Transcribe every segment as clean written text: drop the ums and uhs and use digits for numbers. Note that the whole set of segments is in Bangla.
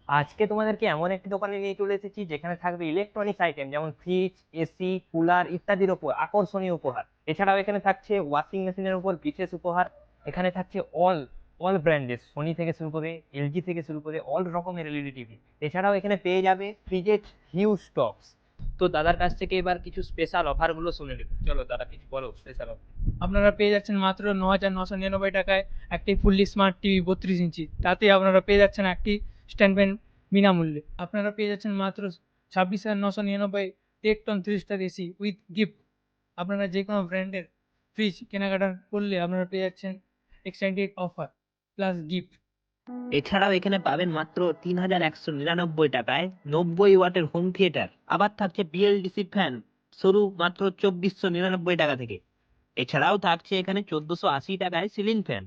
আজকে তোমাদেরকে এমন একটি দোকানে নিয়ে চলে এসেছি যেখানে থাকবে ইলেকট্রনিক্স আইটেম যেমন ফ্রিজ, এসি, কুলার ইত্যাদির উপর আকর্ষণীয় উপহার। এছাড়াও এখানে থাকছে ওয়াশিং মেশিনের উপর বিশেষ উপহার। এখানে থাকছে অল অল ব্র্যান্ডের সোনি থেকে শুরু করে এলজি থেকে শুরু করে অল রকমের এলইডি টিভি। এছাড়াও এখানে পেয়ে যাবে ফ্রিজের হিউজ স্টকস। তো দাদার কাছ থেকে এবার কিছু স্পেশাল অফার গুলো শুনে নেব। চলো দাদা কিছু বলো স্পেশাল অফার। আপনারা পেয়ে যাচ্ছেন মাত্র ৯,৯৯৯ টাকায় একটি ফুললি স্মার্ট টিভি ৩২ ইঞ্চি। তাতে আপনারা পেয়ে যাচ্ছেন একটি স্ট্যান্ড ফ্যান বিনামূল্যে। আপনারা পেয়ে যাচ্ছেন মাত্র ২৬,৯৯৯ টেকটন 3 স্টার এসি উইথ গিফট। আপনারা যে কোনো ব্র্যান্ডের ফ্রিজ কেনাকাটা করলে আপনারা পেয়ে যাচ্ছেন এক্সটেন্ডেড অফার প্লাস গিফট। এছাড়াও এখানে পাবেন মাত্র ৩,১৯৯ টাকায় ৯০ ওয়াটের হোম থিয়েটার। আবার থাকছে বিএলডিসি ফ্যান শুরু মাত্র ২৪৯৯ টাকা থেকে। এছাড়াও থাকছে এখানে ১৪৮০ টাকায় সিলিং ফ্যান।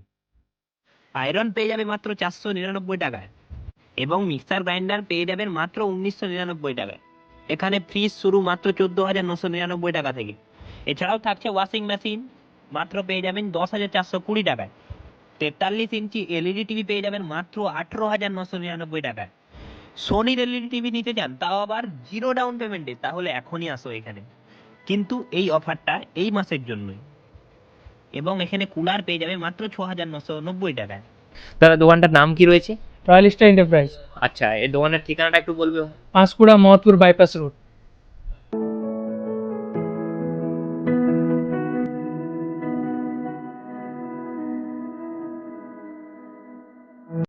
আয়রন পেয়ে যাবে মাত্র ৪৯৯ টাকায় এবং মিক্সার গ্রাইন্ডার পেয়ে যাবেন মাত্র ১৯৯৯ টাকায়। এখানে ফ্রিজ শুরু মাত্র ১৪,৯৯৯ টাকা থেকে। এছাড়াও থাকছে ওয়াশিং মেশিন, মাত্র পেয়ে যাবেন ১০,৪২০ টাকায়। ৪৩ ইঞ্চি এলইডি টিভি পেয়ে যাবেন মাত্র ১৮,৯৯৯ টাকায়। সোনির এলইডি টিভি নিতে চান, তাও আবার জিরো ডাউন পেমেন্টে, তাহলে এখনই আসো এখানে। কিন্তু এই অফারটা এই মাসের জন্যই। এবং এখানে কুলার পেয়ে যাবে মাত্র ৬,৯৯০ টাকায়। দাদা দোকানটার নাম কি রয়েছে? রয়্যাল স্টার এন্টারপ্রাইজ, আচ্ছা, এই দোকানের ঠিকানাটা একটু বলবে? Panskura Mahatpur bypass road.